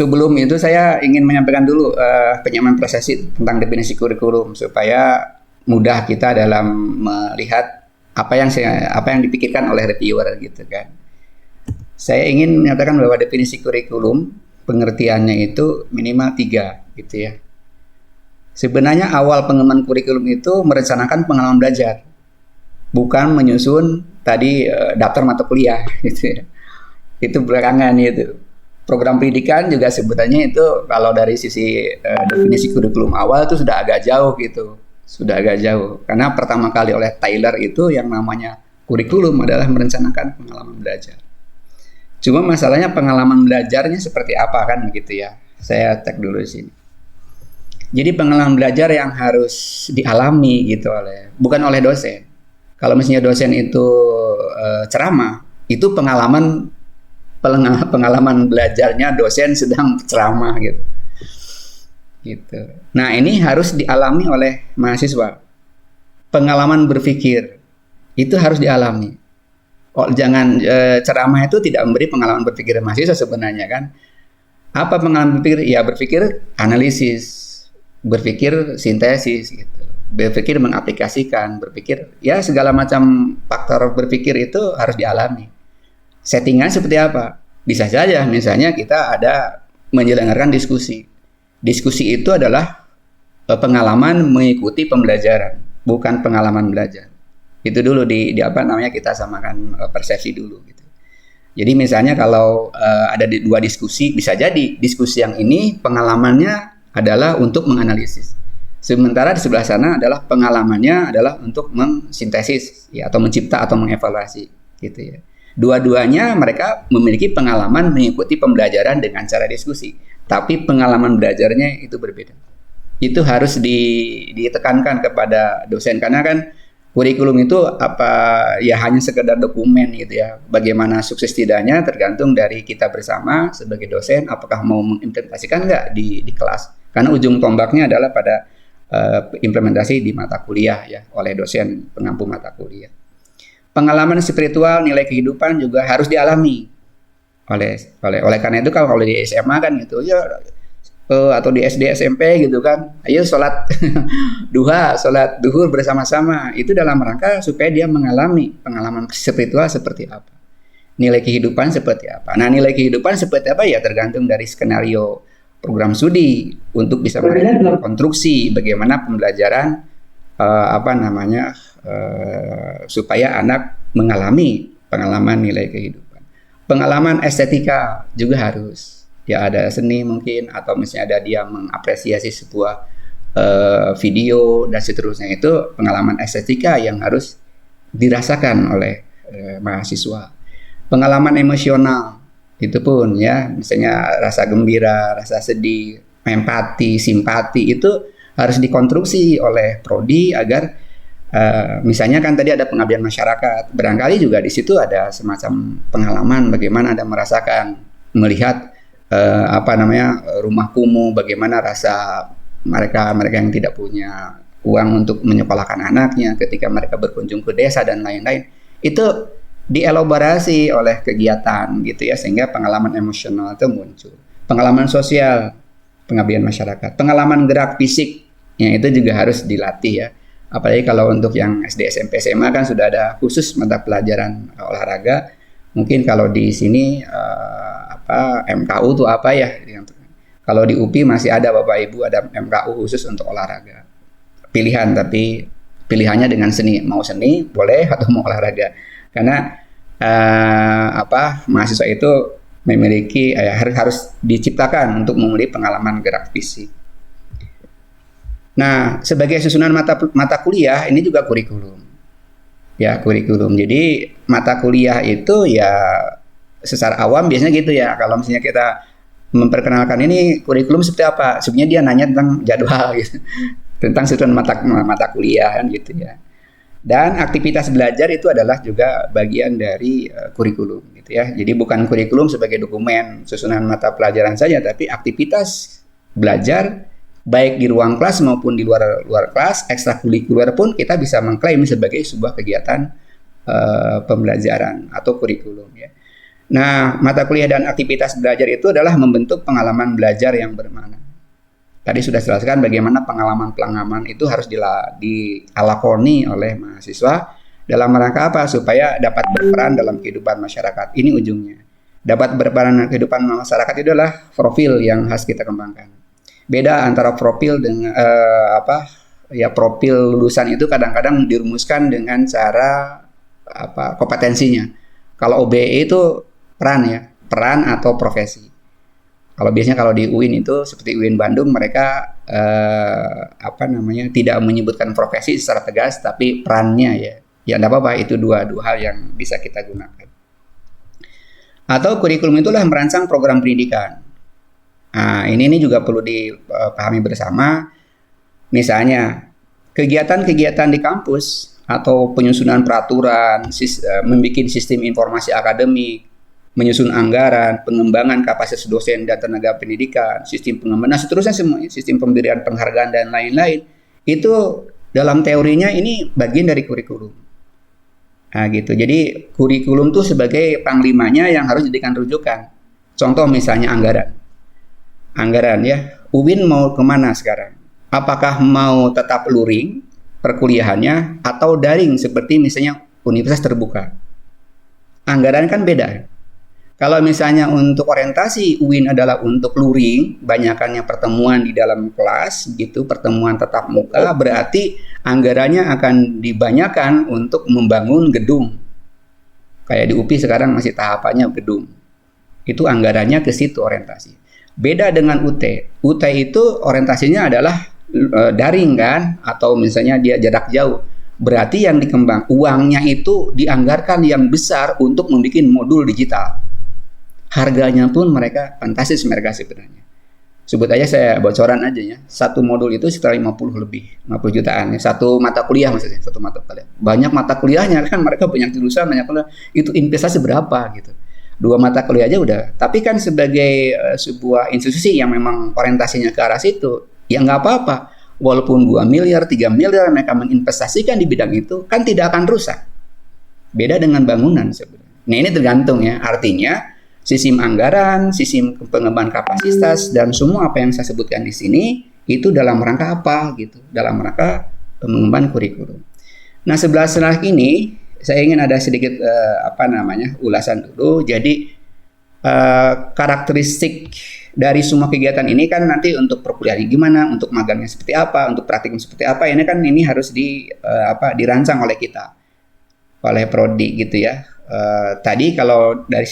sebelum itu saya ingin menyampaikan dulu penyamaan prestasi tentang definisi kurikulum supaya mudah kita dalam melihat apa yang dipikirkan oleh reviewer gitu kan. Saya ingin menyatakan bahwa definisi kurikulum pengertiannya itu minimal 3 gitu ya. Sebenarnya awal pengembangan kurikulum itu merencanakan pengalaman belajar, bukan menyusun tadi daftar mata kuliah gitu ya. Itu belakangan itu. Program pendidikan juga sebenarnya itu kalau dari sisi definisi kurikulum awal itu sudah agak jauh gitu. Sudah agak jauh. Karena pertama kali oleh Tyler itu yang namanya kurikulum adalah merencanakan pengalaman belajar. Cuma masalahnya pengalaman belajarnya seperti apa kan gitu ya. Saya tag dulu di sini. Jadi pengalaman belajar yang harus dialami gitu bukan oleh dosen. Kalau misalnya dosen itu ceramah, itu pengalaman belajarnya dosen sedang ceramah gitu. Nah ini harus dialami oleh mahasiswa. Pengalaman berpikir itu harus dialami. Jangan ceramah itu tidak memberi pengalaman berpikir mahasiswa sebenarnya kan. Apa pengalaman berpikir? Ya berpikir analisis, berpikir sintesis gitu. Berpikir mengaplikasikan, berpikir ya segala macam faktor berpikir itu harus dialami. Settingan seperti apa? Bisa saja misalnya kita ada menyelenggarakan diskusi. Diskusi itu adalah pengalaman mengikuti pembelajaran, bukan pengalaman belajar. Itu dulu di apa namanya kita samakan persepsi dulu gitu. Jadi misalnya kalau ada dua diskusi, bisa jadi diskusi yang ini pengalamannya adalah untuk menganalisis. Sementara di sebelah sana adalah pengalamannya adalah untuk mensintesis ya, atau mencipta atau mengevaluasi gitu ya. Dua-duanya mereka memiliki pengalaman mengikuti pembelajaran dengan cara diskusi, tapi pengalaman belajarnya itu berbeda. Itu harus ditekankan kepada dosen karena kan kurikulum itu ya hanya sekedar dokumen gitu ya. Bagaimana sukses tidaknya tergantung dari kita bersama sebagai dosen apakah mau mengimplementasikan nggak di kelas. Karena ujung tombaknya adalah pada implementasi di mata kuliah ya oleh dosen pengampu mata kuliah. Pengalaman spiritual, nilai kehidupan juga harus dialami oleh karena itu kalau di SMA kan gitu ya atau di SD SMP gitu kan, ayo sholat duha, sholat duhur bersama-sama itu dalam rangka supaya dia mengalami pengalaman spiritual seperti apa, nilai kehidupan seperti apa. Nah nilai kehidupan seperti apa ya tergantung dari skenario program studi untuk bisa konstruksi bagaimana pembelajaran supaya anak mengalami pengalaman nilai kehidupan. Pengalaman estetika juga harus. Ya ada seni mungkin atau misalnya ada dia mengapresiasi sebuah video dan seterusnya, itu pengalaman estetika yang harus dirasakan oleh mahasiswa. Pengalaman emosional itu pun ya, misalnya rasa gembira, rasa sedih, empati, simpati itu harus dikonstruksi oleh prodi agar misalnya kan tadi ada pengabdian masyarakat, barangkali juga di situ ada semacam pengalaman bagaimana Anda merasakan melihat rumah kumuh, bagaimana rasa mereka yang tidak punya uang untuk menyekolahkan anaknya ketika mereka berkunjung ke desa dan lain-lain. Itu dielaborasi oleh kegiatan gitu ya, sehingga pengalaman emosional itu muncul. Pengalaman sosial, pengabdian masyarakat, pengalaman gerak fisik, yang itu juga harus dilatih ya. Apalagi kalau untuk yang SD, SMP, SMA kan sudah ada khusus mata pelajaran olahraga. Mungkin kalau di sini MKU itu apa ya? Kalau di UPI masih ada Bapak Ibu, ada MKU khusus untuk olahraga. Pilihan, tapi pilihannya dengan seni. Mau seni boleh atau mau olahraga. Karena mahasiswa itu memiliki harus diciptakan untuk memiliki pengalaman gerak fisik. Nah, sebagai susunan mata kuliah ini juga kurikulum. Ya, kurikulum. Jadi mata kuliah itu ya secara awam biasanya gitu ya. Kalau misalnya kita memperkenalkan ini kurikulum seperti apa, sebenarnya dia nanya tentang jadwal gitu. Tentang susunan mata kuliah kan gitu ya. Dan aktivitas belajar itu adalah juga bagian dari kurikulum gitu ya. Jadi bukan kurikulum sebagai dokumen susunan mata pelajaran saja, tapi aktivitas belajar baik di ruang kelas maupun di luar kelas, ekstrakurikuler pun kita bisa mengklaim sebagai sebuah kegiatan pembelajaran atau kurikulum ya. Nah, mata kuliah dan aktivitas belajar itu adalah membentuk pengalaman belajar yang bermakna. Tadi sudah jelaskan bagaimana pengalaman-pengalaman itu harus dialakoni oleh mahasiswa dalam rangka apa? Supaya dapat berperan dalam kehidupan masyarakat. Ini ujungnya. Dapat berperan dalam kehidupan masyarakat itu adalah profil yang harus kita kembangkan. Beda antara profil dengan profil lulusan itu kadang-kadang dirumuskan dengan cara kompetensinya. Kalau OBE itu peran atau profesi. Kalau biasanya kalau di UIN itu seperti UIN Bandung mereka tidak menyebutkan profesi secara tegas tapi perannya ya. Ya enggak apa-apa, itu dua hal yang bisa kita gunakan. Atau kurikulum itulah merancang program pendidikan. Nah, ini juga perlu dipahami bersama. Misalnya, kegiatan-kegiatan di kampus atau penyusunan peraturan, membuat sistem informasi akademik, menyusun anggaran, pengembangan kapasitas dosen dan tenaga pendidikan, sistem pengembangan, seterusnya semua, sistem pemberian penghargaan dan lain-lain. Itu dalam teorinya ini bagian dari kurikulum. Nah, gitu. Jadi kurikulum itu sebagai panglimanya yang harus dijadikan rujukan. Contoh misalnya anggaran. Anggaran ya, UIN mau kemana sekarang? Apakah mau tetap luring perkuliahannya atau daring seperti misalnya universitas terbuka? Anggaran kan beda. Kalau misalnya untuk orientasi UIN adalah untuk luring, banyakannya pertemuan di dalam kelas gitu, pertemuan tatap muka, berarti anggarannya akan dibanyakan untuk membangun gedung. Kayak di UPI sekarang masih tahapannya gedung. Itu anggarannya ke situ orientasi. Beda dengan UT. UT itu orientasinya adalah daring kan, atau misalnya dia jarak jauh. Berarti yang dikembang uangnya itu dianggarkan yang besar untuk membuat modul digital. Harganya pun mereka fantastis mereka sebenarnya. Sebut aja saya bocoran aja ya. Satu modul itu sekitar 50 jutaan ya. Satu mata kuliah maksudnya, satu mata kuliah. Banyak mata kuliahnya kan mereka punya jurusan banyak kuliah. Itu investasi berapa gitu. 2 mata kuliah aja udah. Tapi kan sebagai sebuah institusi yang memang orientasinya ke arah situ, ya nggak apa-apa. Walaupun 2 miliar, 3 miliar mereka menginvestasikan di bidang itu, kan tidak akan rusak. Beda dengan bangunan sebenarnya. Nah ini tergantung ya. Artinya sistem anggaran, sistem pengembangan kapasitas, dan semua apa yang saya sebutkan di sini itu dalam rangka apa gitu, dalam rangka pengembangan kurikulum. Nah sebelah ini saya ingin ada sedikit ulasan dulu. Jadi karakteristik dari semua kegiatan ini kan nanti untuk perkuliahan gimana, untuk magangnya seperti apa, untuk praktikum seperti apa, ini harus dirancang oleh kita, oleh prodi gitu ya. Tadi kalau dari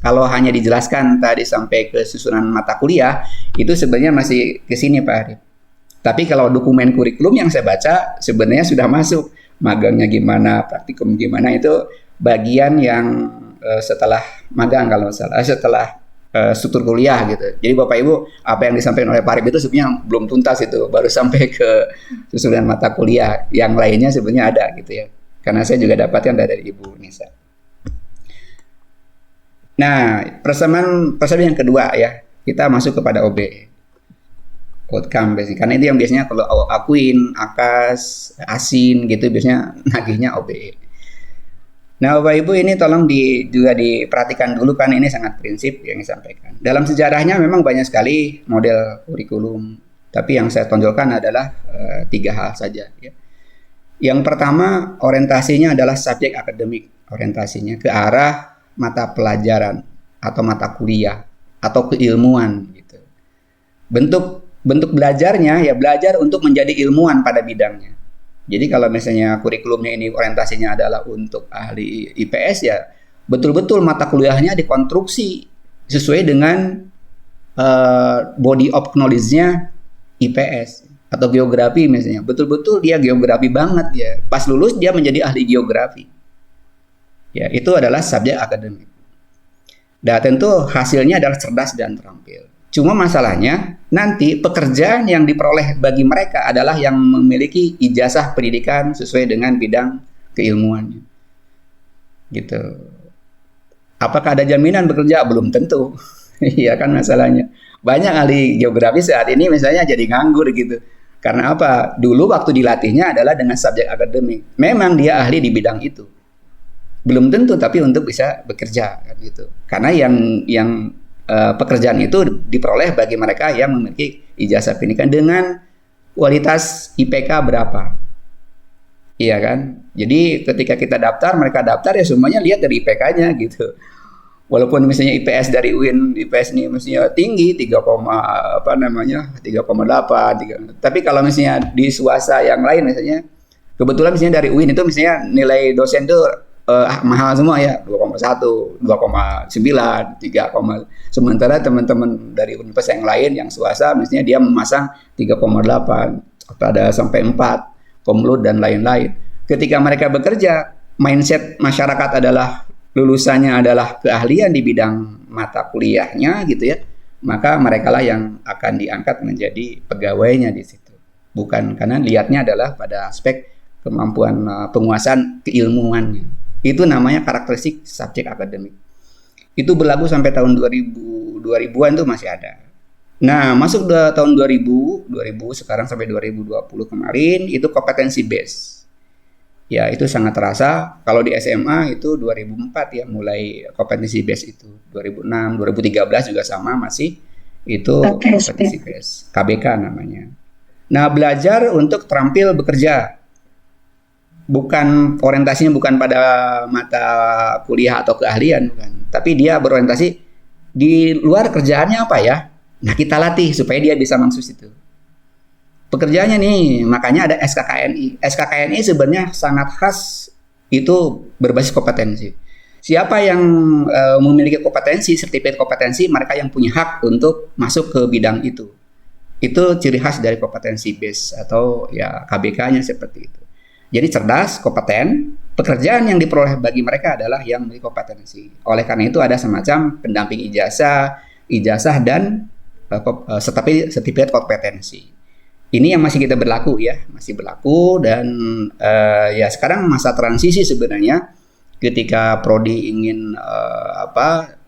kalau hanya dijelaskan tadi sampai ke susunan mata kuliah itu sebenarnya masih ke sini Pak Arif. Tapi kalau dokumen kurikulum yang saya baca sebenarnya sudah masuk magangnya gimana, praktikum gimana, itu bagian yang setelah magang kalau salah, setelah struktur kuliah gitu. Jadi Bapak Ibu apa yang disampaikan oleh Pak Arif itu sebenarnya belum tuntas, itu baru sampai ke susunan mata kuliah. Yang lainnya sebenarnya ada gitu ya. Karena saya juga dapatkan dari Ibu Nisa. Nah, persamaan yang kedua ya, kita masuk kepada OBE, outcome basic. Karena itu yang biasanya kalau akuin, akas, asin gitu biasanya nagihnya OBE. Nah, Bapak Ibu ini tolong juga diperhatikan dulu kan, ini sangat prinsip yang disampaikan. Dalam sejarahnya memang banyak sekali model kurikulum, tapi yang saya tonjolkan adalah 3 hal saja ya. Yang pertama, orientasinya adalah subjek akademik, orientasinya ke arah mata pelajaran atau mata kuliah atau keilmuan gitu. Bentuk belajarnya ya belajar untuk menjadi ilmuwan pada bidangnya. Jadi kalau misalnya kurikulumnya ini orientasinya adalah untuk ahli IPS ya betul-betul mata kuliahnya dikonstruksi sesuai dengan body of knowledge-nya IPS. Atau geografi misalnya, betul-betul dia geografi banget ya. Pas lulus dia menjadi ahli geografi. Ya, itu adalah subjek akademik. Dan tentu hasilnya adalah cerdas dan terampil. Cuma masalahnya nanti pekerjaan yang diperoleh bagi mereka adalah yang memiliki ijazah pendidikan sesuai dengan bidang keilmuannya. Gitu. Apakah ada jaminan bekerja? Belum tentu. Iya kan masalahnya. Banyak ahli geografi saat ini misalnya jadi nganggur gitu. Karena apa? Dulu waktu dilatihnya adalah dengan subjek akademik. Memang dia ahli di bidang itu. Belum tentu, tapi untuk bisa bekerja kan gitu. Karena yang pekerjaan itu diperoleh bagi mereka yang memiliki ijazah pendidikan dengan kualitas IPK berapa. Iya kan? Jadi ketika kita daftar, mereka daftar ya semuanya lihat dari IPK-nya gitu. Walaupun misalnya IPS dari UIN, IPS ini mestinya tinggi 3, apa namanya 3,8, 3. Tapi kalau misalnya di swasta yang lain misalnya, kebetulan misalnya dari UIN itu misalnya nilai dosen itu mahal semua ya, 2,1, 2,9, 3, sementara teman-teman dari universitas yang lain yang swasta misalnya dia memasang 3,8 atau ada sampai 4, komlut dan lain-lain. Ketika mereka bekerja, mindset masyarakat adalah lulusannya adalah keahlian di bidang mata kuliahnya gitu ya, maka mereka lah yang akan diangkat menjadi pegawainya di situ. Bukan karena lihatnya adalah pada aspek kemampuan penguasaan keilmuannya. Itu namanya karakteristik subjek akademik. Itu berlaku sampai tahun 2000-an tuh masih ada. Nah, masuk tahun 2000 sekarang sampai 2020 kemarin itu kompetensi base. Ya, itu sangat terasa. Kalau di SMA itu 2004 ya mulai kompetensi base itu. 2006, 2013 juga sama masih itu kompetensi base. KBK namanya. Nah, belajar untuk terampil bekerja. Bukan orientasinya bukan pada mata kuliah atau keahlian bukan. Tapi dia berorientasi di luar kerjaannya apa ya? Nah, kita latih supaya dia bisa masuk situ. Pekerjaannya nih, makanya ada SKKNI. SKKNI sebenarnya sangat khas, itu berbasis kompetensi. Siapa yang memiliki kompetensi, sertifikat kompetensi, mereka yang punya hak untuk masuk ke bidang itu. Itu ciri khas dari kompetensi base atau ya KBK-nya seperti itu. Jadi cerdas, kompeten, pekerjaan yang diperoleh bagi mereka adalah yang memiliki kompetensi. Oleh karena itu ada semacam pendamping ijazah dan sertifikat kompetensi. Ini yang masih kita berlaku ya, masih berlaku dan ya sekarang masa transisi sebenarnya ketika prodi ingin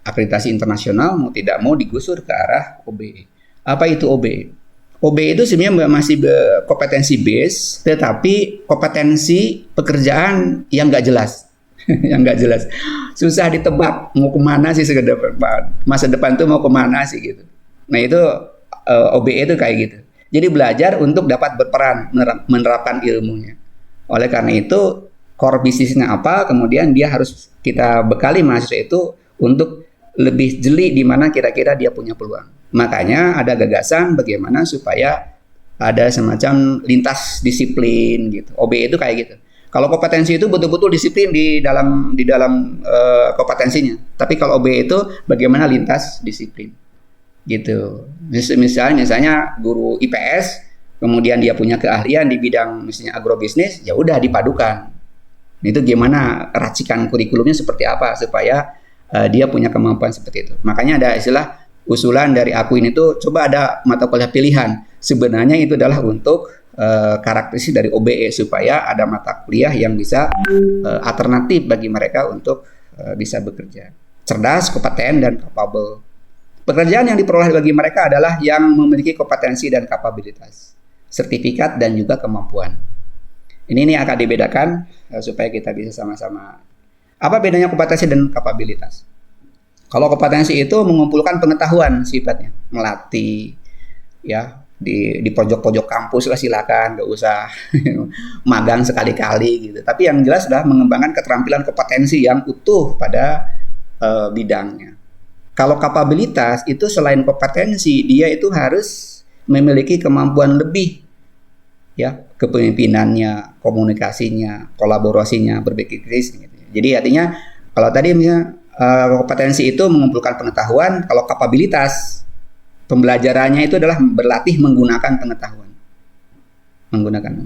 akreditasi internasional mau tidak mau digusur ke arah OBE. Apa itu OBE? OBE itu sebenarnya masih kompetensi base, tetapi kompetensi pekerjaan yang nggak jelas, yang nggak jelas, susah ditebak mau kemana sih masa depan tuh mau kemana sih gitu. Nah itu OBE itu kayak gitu. Jadi belajar untuk dapat berperan, menerapkan ilmunya. Oleh karena itu, core bisnisnya apa, kemudian dia harus kita bekali mahasiswa itu untuk lebih jeli di mana kira-kira dia punya peluang. Makanya ada gagasan bagaimana supaya ada semacam lintas disiplin gitu. OBE itu kayak gitu. Kalau kompetensi itu betul-betul disiplin di dalam kompetensinya. Tapi kalau OBE itu bagaimana lintas disiplin. Gitu. Misalnya guru IPS, kemudian dia punya keahlian di bidang misalnya agrobisnis, ya udah dipadukan. Itu gimana racikan kurikulumnya seperti apa supaya dia punya kemampuan seperti itu. Makanya ada istilah usulan dari aku ini tuh coba ada mata kuliah pilihan. Sebenarnya itu adalah untuk karakteristik dari OBE supaya ada mata kuliah yang bisa alternatif bagi mereka untuk bisa bekerja. Cerdas, kompeten dan capable. Pekerjaan yang diperoleh bagi mereka adalah yang memiliki kompetensi dan kapabilitas, sertifikat dan juga kemampuan. Ini akan dibedakan supaya kita bisa sama-sama. Apa bedanya kompetensi dan kapabilitas? Kalau kompetensi itu mengumpulkan pengetahuan sifatnya, melatih, ya di pojok-pojok kampus lah silakan, nggak usah magang sekali-kali gitu. Tapi yang jelas adalah mengembangkan keterampilan kompetensi yang utuh pada bidangnya. Kalau kapabilitas itu selain kompetensi, dia itu harus memiliki kemampuan lebih, ya kepemimpinannya, komunikasinya, kolaborasinya, berpikir kritis. Gitu. Jadi artinya kalau tadi misalnya kompetensi itu mengumpulkan pengetahuan, kalau kapabilitas pembelajarannya itu adalah berlatih menggunakan pengetahuan.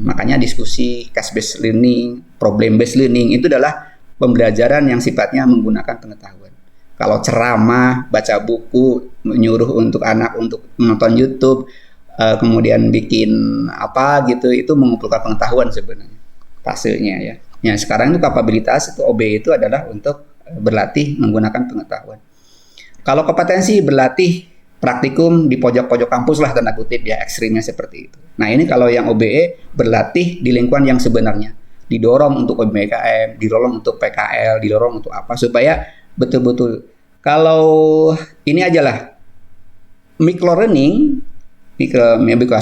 Makanya diskusi, case based learning, problem based learning itu adalah pembelajaran yang sifatnya menggunakan pengetahuan. Kalau ceramah, baca buku, menyuruh untuk anak untuk menonton YouTube, kemudian bikin apa gitu, itu mengumpulkan pengetahuan sebenarnya fasenya ya. Ya sekarang itu kapabilitas itu OBE itu adalah untuk berlatih menggunakan pengetahuan. Kalau kompetensi berlatih praktikum di pojok-pojok kampus lah tanda kutip ya, ekstrimnya seperti itu. Nah ini kalau yang OBE berlatih di lingkungan yang sebenarnya, didorong untuk UMKM, didorong untuk PKL, didorong untuk apa supaya betul-betul kalau ini aja lah micro learning, micro micro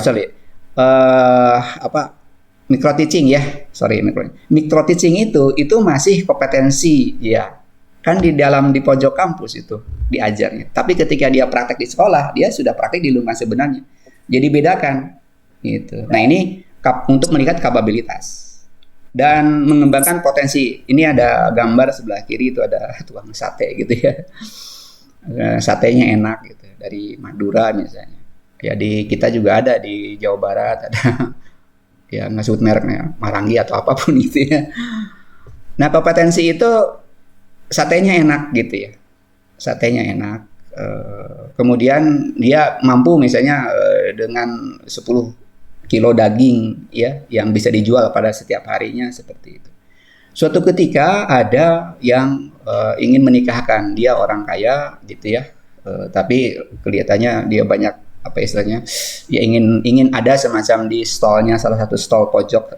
teaching ya, micro teaching itu masih kompetensi ya, kan di pojok kampus itu diajarnya. Tapi ketika dia praktek di sekolah, dia sudah praktek di lingkungan sebenarnya. Jadi bedakan gitu. Nah ini untuk meningkat kapabilitas dan mengembangkan potensi. Ini ada gambar sebelah kiri itu ada tukang sate gitu ya. Satenya enak gitu dari Madura misalnya. Ya di kita juga ada di Jawa Barat ada ya nggak sebut mereknya Marangi atau apapun gitu ya. Nah kompetensi itu satenya enak gitu ya. Satenya enak. Kemudian dia mampu misalnya dengan 10 kilo daging ya yang bisa dijual pada setiap harinya seperti itu. Suatu ketika ada yang ingin menikahkan, dia orang kaya gitu ya, tapi kelihatannya dia banyak apa istilahnya, ya ingin ada semacam di stolnya salah satu stol pojok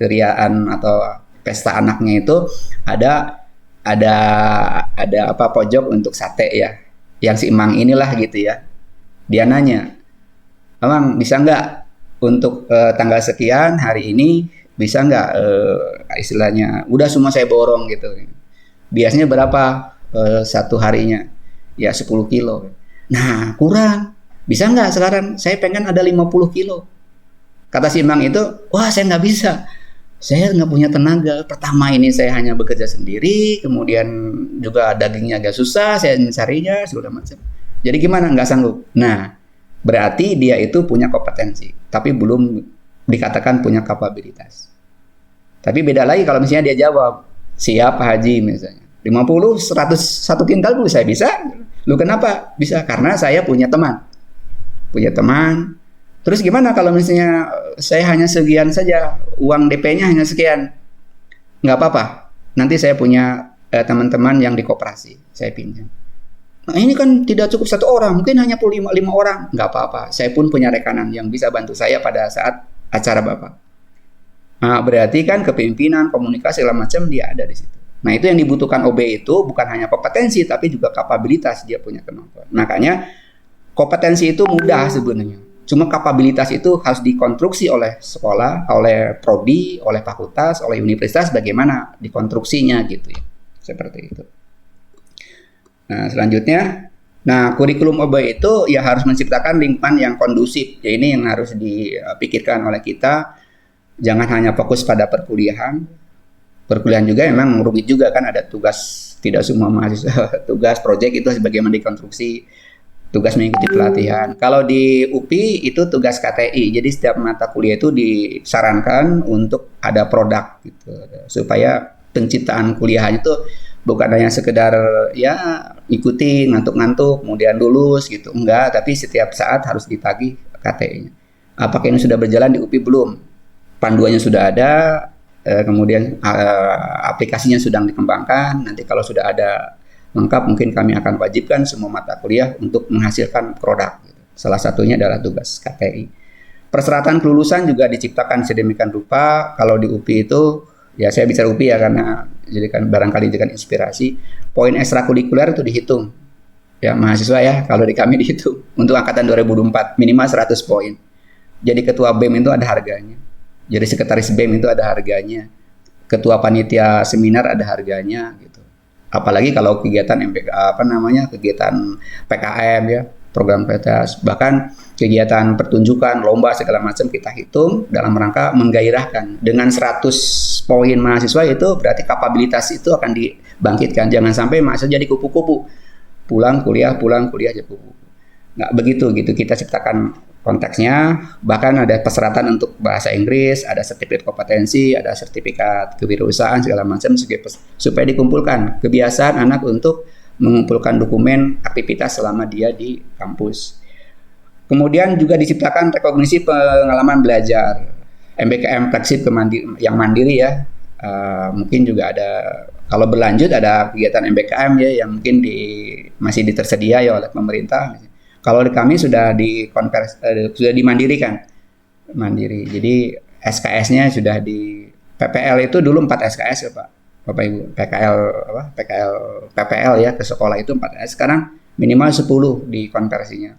keriaan atau pesta anaknya itu ada apa pojok untuk sate ya, yang si Emang inilah gitu ya. Dia nanya, Emang bisa nggak untuk tanggal sekian hari ini bisa nggak istilahnya udah semua saya borong gitu. Biasanya berapa satu harinya? Ya 10 kilo. Nah kurang. Bisa nggak sekarang? Saya pengen ada 50 kilo. Kata si Emang itu, wah saya nggak bisa. Saya nggak punya tenaga. Pertama ini saya hanya bekerja sendiri. Kemudian juga dagingnya agak susah. Saya mencarinya segala macam. Jadi gimana? Nggak sanggup. Nah berarti dia itu punya kompetensi. Tapi belum dikatakan punya kapabilitas. Tapi beda lagi kalau misalnya dia jawab, siap Pak Haji misalnya. 50, 100, 1 kintal dulu saya bisa. Lu kenapa? Bisa karena saya punya teman. Terus gimana kalau misalnya saya hanya sekian saja, uang DP-nya hanya sekian? Nggak apa-apa. Nanti saya punya teman-teman yang di koperasi, saya pinjam. Nah ini kan tidak cukup 1 orang, mungkin hanya perlu 5 orang. Nggak apa-apa. Saya pun punya rekanan yang bisa bantu saya pada saat acara Bapak. Nah, berarti kan kepemimpinan, komunikasi segala macam dia ada di situ. Nah, itu yang dibutuhkan OB itu bukan hanya kompetensi tapi juga kapabilitas dia punya kemampuan. Makanya kompetensi itu mudah sebenarnya. Cuma kapabilitas itu harus dikonstruksi oleh sekolah, oleh prodi, oleh fakultas, oleh universitas bagaimana dikonstruksinya gitu ya. Seperti itu. Nah, selanjutnya kurikulum OB itu ya harus menciptakan lingkungan yang kondusif. Ya ini yang harus dipikirkan oleh kita. Jangan hanya fokus pada perkuliahan. Perkuliahan juga memang rumit juga kan ada tugas, tidak semua mahasiswa tugas proyek itu bagaimana dikonstruksi, tugas mengikuti pelatihan. Kalau di UPI itu tugas KTI. Jadi setiap mata kuliah itu disarankan untuk ada produk gitu supaya penciptaan kuliah itu bukan hanya sekedar ya ikuti ngantuk-ngantuk kemudian lulus gitu. Enggak, tapi setiap saat harus ditagih KTI-nya. Apakah ini sudah berjalan di UPI? Belum. Panduannya sudah ada, kemudian aplikasinya sedang dikembangkan. Nanti kalau sudah ada lengkap, mungkin kami akan wajibkan semua mata kuliah untuk menghasilkan produk. Salah satunya adalah tugas KTI. Persyaratan kelulusan juga diciptakan sedemikian rupa. Kalau di UPI itu, ya saya bicara UPI ya karena jadikan barangkali jadikan inspirasi. Poin ekstrakurikuler itu dihitung. Ya mahasiswa ya, kalau di kami dihitung. Untuk angkatan 2024 minimal 100 poin. Jadi ketua BEM itu ada harganya. Jadi sekretaris BEM itu ada harganya. Ketua panitia seminar ada harganya gitu. Apalagi kalau kegiatan kegiatan PKM ya, program PTS, bahkan kegiatan pertunjukan, lomba segala macam kita hitung dalam rangka menggairahkan. Dengan 100 poin mahasiswa itu berarti kapabilitas itu akan dibangkitkan. Jangan sampai mahasiswa jadi kupu-kupu. Pulang kuliah jadi kupu-kupu. Nggak begitu gitu, kita ciptakan konteksnya, bahkan ada persyaratan untuk bahasa Inggris, ada sertifikat kompetensi, ada sertifikat kewirausahaan segala macam supaya dikumpulkan kebiasaan anak untuk mengumpulkan dokumen aktivitas selama dia di kampus. Kemudian juga diciptakan rekognisi pengalaman belajar, MBKM fleksib yang mandiri ya. Mungkin juga ada kalau berlanjut ada kegiatan MBKM ya yang mungkin masih tersedia ya oleh pemerintah. Kalau di kami sudah sudah dimandirikan, mandiri. Jadi SKS-nya sudah PPL itu dulu 4 SKS ya Pak. Bapak Ibu, PPL ya ke sekolah itu 4 SKS. Sekarang minimal 10 dikonversinya.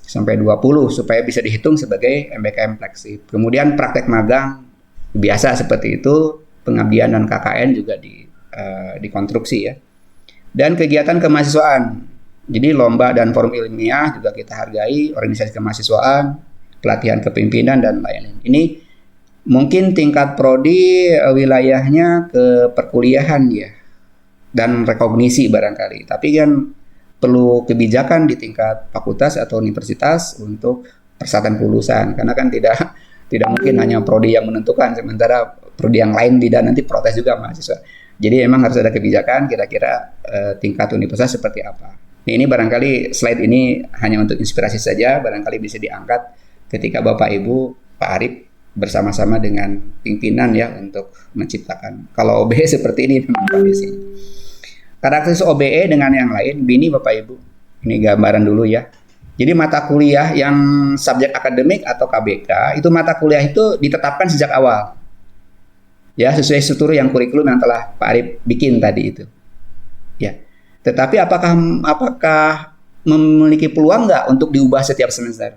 Sampai 20 supaya bisa dihitung sebagai MBKM fleksib. Kemudian praktek magang biasa seperti itu, pengabdian dan KKN juga dikonstruksi ya. Dan kegiatan kemahasiswaan. Jadi lomba dan forum ilmiah juga kita hargai, organisasi kemahasiswaan, pelatihan kepemimpinan dan lain-lain. Ini mungkin tingkat prodi wilayahnya ke perkuliahan ya dan rekognisi barangkali. Tapi kan perlu kebijakan di tingkat fakultas atau universitas untuk persyaratan kelulusan, karena kan tidak mungkin hanya prodi yang menentukan sementara prodi yang lain tidak, nanti protes juga mahasiswa. Jadi memang harus ada kebijakan kira-kira tingkat universitas seperti apa. Ini barangkali slide ini hanya untuk inspirasi saja, barangkali bisa diangkat ketika Bapak Ibu Pak Arif bersama-sama dengan pimpinan ya untuk menciptakan. Kalau OBE seperti ini memang kondisi. Karakteristik OBE dengan yang lain, ini Bapak Ibu. Ini gambaran dulu ya. Jadi mata kuliah yang subjek akademik atau KBK, itu mata kuliah itu ditetapkan sejak awal. Ya, sesuai struktur yang kurikulum yang telah Pak Arif bikin tadi itu. Ya. Tetapi apakah memiliki peluang nggak untuk diubah setiap semester?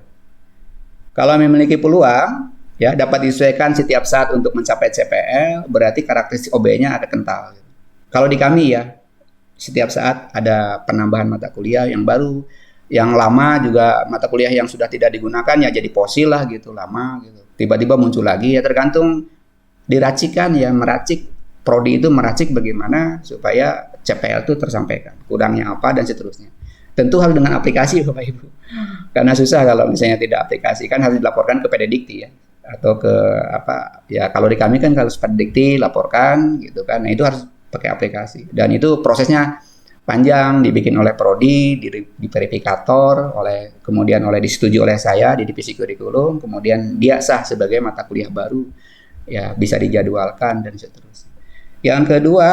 Kalau memiliki peluang, ya dapat disesuaikan setiap saat untuk mencapai CPL, berarti karakteristik OBE-nya ada kental. Kalau di kami ya, setiap saat ada penambahan mata kuliah yang baru, yang lama juga mata kuliah yang sudah tidak digunakan ya jadi fosil lah gitu, lama gitu. Tiba-tiba muncul lagi ya, tergantung diracikan ya, meracik prodi itu meracik bagaimana supaya CPL itu tersampaikan, kurangnya apa dan seterusnya. Tentu harus dengan aplikasi Bapak Ibu. Karena susah kalau misalnya tidak aplikasi, kan harus dilaporkan ke Pedidikti ya, atau ke apa ya, kalau di kami kan kalau Pedidikti laporkan gitu kan. Nah, itu harus pakai aplikasi dan itu prosesnya panjang, dibikin oleh prodi, di verifikator kemudian disetujui oleh saya di divisi kurikulum, kemudian dia sah sebagai mata kuliah baru ya, bisa dijadwalkan dan seterusnya. Yang kedua,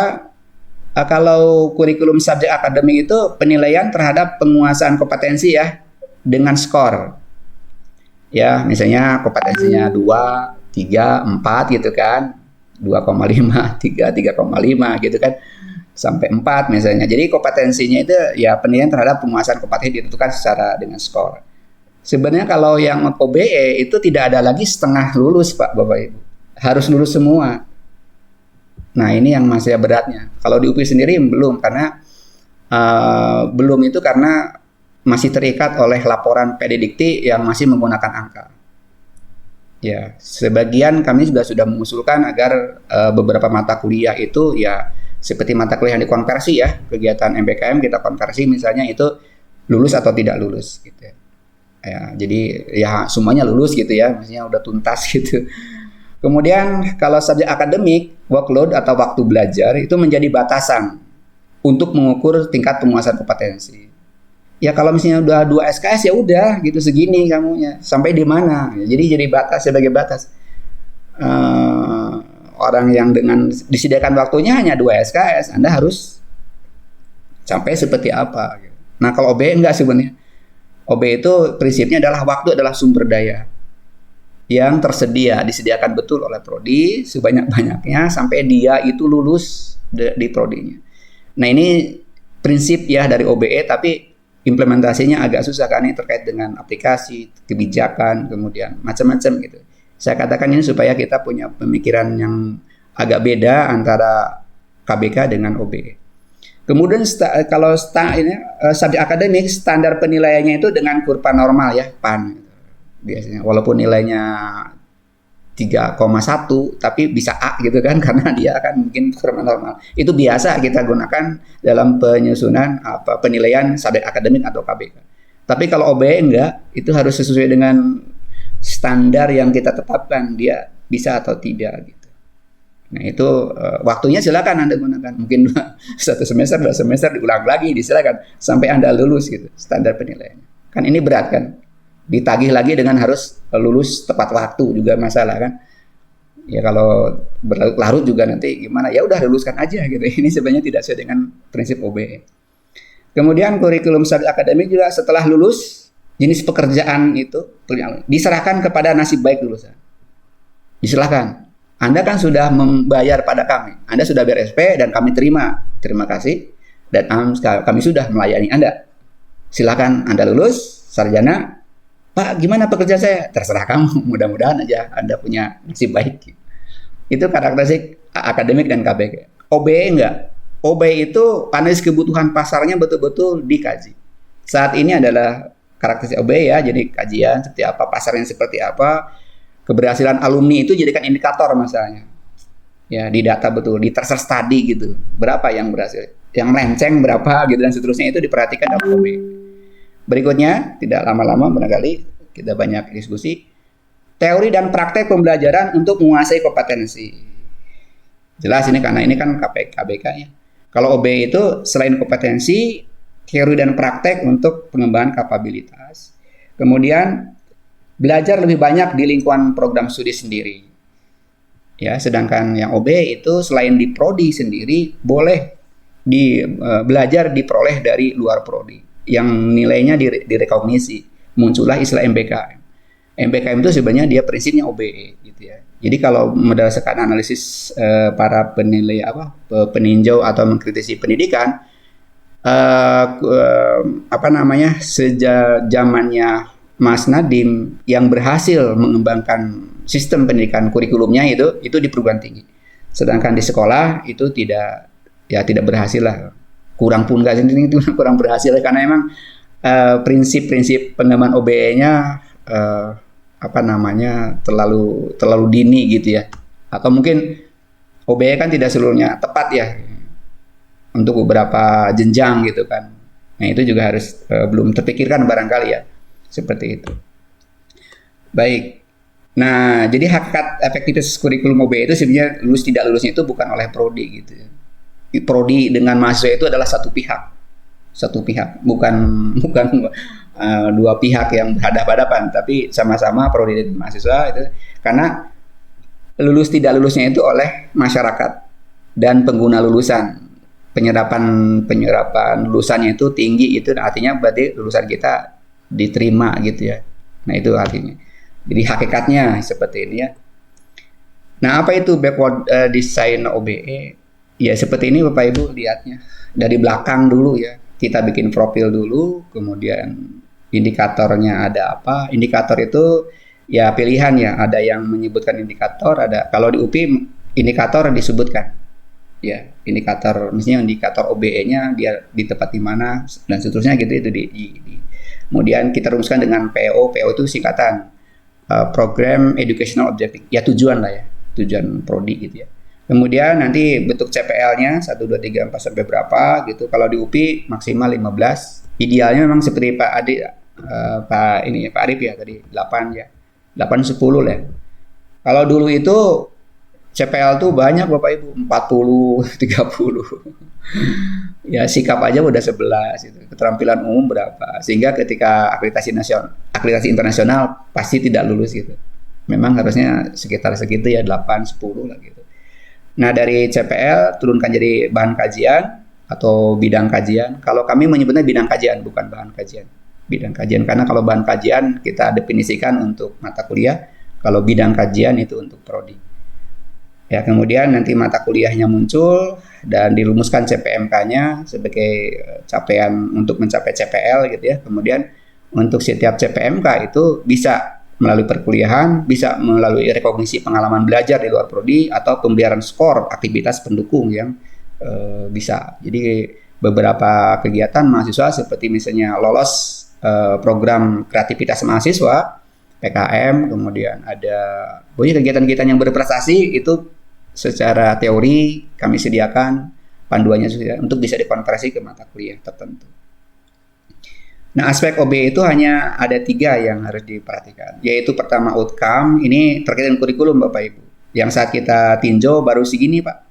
kalau kurikulum subjek akademik itu penilaian terhadap penguasaan kompetensi ya dengan skor. Ya, misalnya kompetensinya 2, 3, 4 gitu kan. 2,5, 3, 3,5 gitu kan. Sampai 4 misalnya. Jadi kompetensinya itu ya penilaian terhadap penguasaan kompetensi ditentukan secara dengan skor. Sebenarnya kalau yang OBE itu tidak ada lagi setengah lulus Pak Bapak Ibu. Harus lulus semua. Nah, ini yang masih beratnya. Kalau di UPI sendiri belum, karena belum itu karena masih terikat oleh laporan Pedidikti yang masih menggunakan angka. Ya, sebagian kami juga sudah mengusulkan agar beberapa mata kuliah itu ya seperti mata kuliah yang dikonversi ya, kegiatan MBKM kita konversi misalnya itu lulus atau tidak lulus gitu. Ya, jadi ya semuanya lulus gitu ya, maksudnya udah tuntas gitu. Kemudian kalau subjek akademik, workload atau waktu belajar itu menjadi batasan untuk mengukur tingkat penguasaan kompetensi. Ya kalau misalnya udah 2 SKS ya udah gitu segini kamunya. Sampai di mana? Jadi batas sebagai batas. Orang yang dengan disediakan waktunya hanya 2 SKS, Anda harus sampai seperti apa gitu. Nah, kalau OB enggak sebenarnya. OB itu prinsipnya adalah waktu adalah sumber daya yang tersedia, disediakan betul oleh prodi sebanyak-banyaknya sampai dia itu lulus di prodinya. Nah, ini prinsip ya dari OBE, tapi implementasinya agak susah karena ini terkait dengan aplikasi, kebijakan, kemudian macam-macam gitu. Saya katakan ini supaya kita punya pemikiran yang agak beda antara KBK dengan OBE. Kemudian kalau subjek akademik, standar penilaiannya itu dengan kurva normal ya, PAN. Biasanya walaupun nilainya 3,1 tapi bisa A gitu kan, karena dia akan mungkin kurang normal. Itu biasa kita gunakan dalam penyusunan penilaian subjek akademik atau KBK. Tapi kalau OBE enggak, itu harus sesuai dengan standar yang kita tetapkan, dia bisa atau tidak gitu. Nah, itu waktunya silakan Anda gunakan. Mungkin 1 semester, 2 semester diulang lagi, disilakan sampai Anda lulus gitu standar penilaiannya. Kan ini berat kan? Ditagih lagi dengan harus lulus tepat waktu juga masalah kan. Ya kalau berlarut juga nanti gimana? Ya udah luluskan aja gitu. Ini sebenarnya tidak sesuai dengan prinsip OBE. Kemudian kurikulum subjek akademik juga setelah lulus jenis pekerjaan itu diserahkan kepada nasib baik lulusan. Diserahkan. Anda kan sudah membayar pada kami. Anda sudah bayar SP dan kami terima. Terima kasih. Dan kami sudah melayani Anda. Silakan Anda lulus, sarjana. Pak, gimana pekerjaan saya? Terserah kamu. Mudah-mudahan aja Anda punya nasib baik. Itu karakteristik akademik dan KBK. OBE enggak. OBE itu analisis kebutuhan pasarnya betul-betul dikaji. Saat ini adalah karakteristik OBE ya. Jadi kajian seperti apa, pasarnya seperti apa. Keberhasilan alumni itu jadikan indikator masalahnya. Ya, di data betul, di terser study gitu. Berapa yang berhasil, yang melenceng berapa gitu dan seterusnya itu diperhatikan dalam OB. Berikutnya, tidak lama-lama barangkali kita banyak diskusi, teori dan praktek pembelajaran untuk menguasai kompetensi. Jelas ini karena ini kan KBK ya. Kalau OB itu selain kompetensi, teori dan praktek untuk pengembangan kapabilitas. Kemudian belajar lebih banyak di lingkungan program studi sendiri. Ya, sedangkan yang OB itu selain di prodi sendiri boleh belajar diperoleh dari luar prodi yang nilainya direkognisi. Muncullah istilah MBKM. MBKM itu sebenarnya dia prinsipnya OBE gitu ya. Jadi kalau berdasarkan analisis para penilai peninjau atau mengkritisi pendidikan sejak zamannya Mas Nadiem yang berhasil mengembangkan sistem pendidikan kurikulumnya itu di perguruan tinggi. Sedangkan di sekolah itu tidak berhasil lah. Kurang pun nggak sendiri itu kurang berhasil karena emang prinsip-prinsip pengembangan OBE-nya terlalu dini gitu ya. Atau mungkin OBE kan tidak seluruhnya tepat ya untuk beberapa jenjang gitu kan. Nah itu juga harus belum terpikirkan barangkali ya. Seperti itu. Baik. Nah, jadi hakikat efektivitas kurikulum OBE itu sebenarnya lulus tidak lulusnya itu bukan oleh prodi gitu ya. Prodi dengan mahasiswa itu adalah satu pihak, bukan dua pihak yang berhadapan-hadapan, tapi sama-sama prodi dan mahasiswa itu karena lulus tidak lulusnya itu oleh masyarakat dan pengguna lulusan. Penyerapan lulusannya itu tinggi, itu artinya berarti lulusan kita diterima gitu ya. Nah itu artinya. Jadi hakikatnya seperti ini ya. Nah apa itu backward design OBE? Ya seperti ini Bapak Ibu lihatnya. Dari belakang dulu ya. Kita bikin profil dulu, kemudian indikatornya ada apa? Indikator itu ya pilihan ya. Ada yang menyebutkan indikator, ada kalau di UPI indikator disebutkan. Ya, indikator misalnya indikator OBE-nya dia di tempat di mana dan seterusnya gitu itu kemudian kita rumuskan dengan PO itu singkatan Program Educational Objective. Ya tujuan lah ya, tujuan prodi gitu ya. Kemudian nanti bentuk CPL-nya 1 2 3 4 sampai berapa gitu. Kalau di UPI maksimal 15. Idealnya memang seperti Pak Pak Arif ya tadi 8 ya. 8 10 lah. Ya. Kalau dulu itu CPL tuh banyak Bapak Ibu, 40, 30. Ya sikap aja udah 11 gitu. Keterampilan umum berapa? Sehingga ketika akreditasi internasional pasti tidak lulus gitu. Memang harusnya sekitar segitu ya 8, 10 lah gitu. Nah, dari CPL turunkan jadi bahan kajian atau bidang kajian. Kalau kami menyebutnya bidang kajian bukan bahan kajian. Bidang kajian karena kalau bahan kajian kita definisikan untuk mata kuliah, kalau bidang kajian itu untuk prodi. Ya, kemudian nanti mata kuliahnya muncul dan dirumuskan CPMK-nya sebagai capaian untuk mencapai CPL gitu ya. Kemudian untuk setiap CPMK itu bisa melalui perkuliahan, bisa melalui rekognisi pengalaman belajar di luar prodi atau pembayaran skor aktivitas pendukung yang bisa. Jadi beberapa kegiatan mahasiswa seperti misalnya lolos program kreativitas mahasiswa PKM, kemudian ada kegiatan-kegiatan yang berprestasi itu secara teori kami sediakan panduannya untuk bisa dikonversi ke mata kuliah tertentu. Nah, aspek OB itu hanya ada 3 yang harus diperhatikan, yaitu pertama outcome, ini terkait dengan kurikulum Bapak Ibu. Yang saat kita tinjau baru segini Pak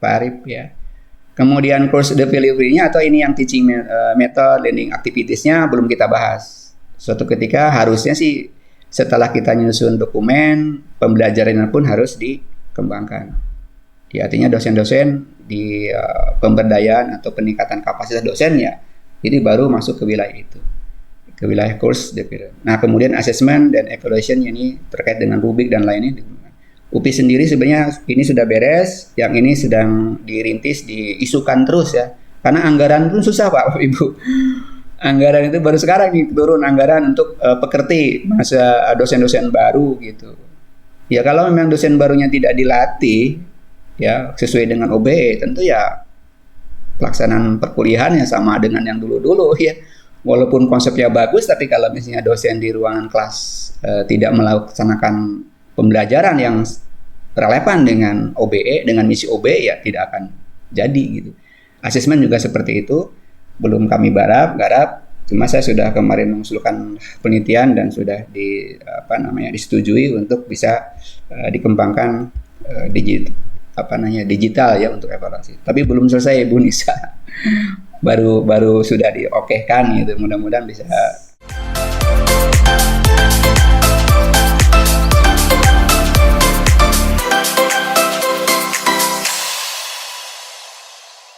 Arif ya. Kemudian course delivery-nya atau ini yang teaching method, learning activities-nya belum kita bahas. Suatu ketika harusnya sih setelah kita nyusun dokumen, pembelajarannya pun harus dikembangkan. Ya, artinya dosen-dosen di pemberdayaan atau peningkatan kapasitas dosen ya, jadi baru masuk ke wilayah itu, ke wilayah course delivery. Nah, kemudian assessment dan evaluation ini terkait dengan rubrik dan lainnya. UPI sendiri sebenarnya ini sudah beres, yang ini sedang dirintis, diisukan terus ya. Karena anggaran pun susah Pak Ibu. Anggaran itu baru sekarang nih turun anggaran untuk pekerti masa dosen-dosen baru gitu. Ya kalau memang dosen barunya tidak dilatih ya sesuai dengan OBE, tentu ya pelaksanaan perkuliahannya sama dengan yang dulu-dulu ya. Walaupun konsepnya bagus, tapi kalau misalnya dosen di ruangan kelas tidak melaksanakan pembelajaran yang relevan dengan OBE, dengan misi OBE, ya tidak akan jadi gitu. Asesmen juga seperti itu, belum kami garap. Cuma saya sudah kemarin mengusulkan penelitian dan sudah disetujui untuk bisa dikembangkan digital ya untuk evaluasi. Tapi belum selesai Bu Nisa. baru sudah diokekan gitu. Mudah-mudahan bisa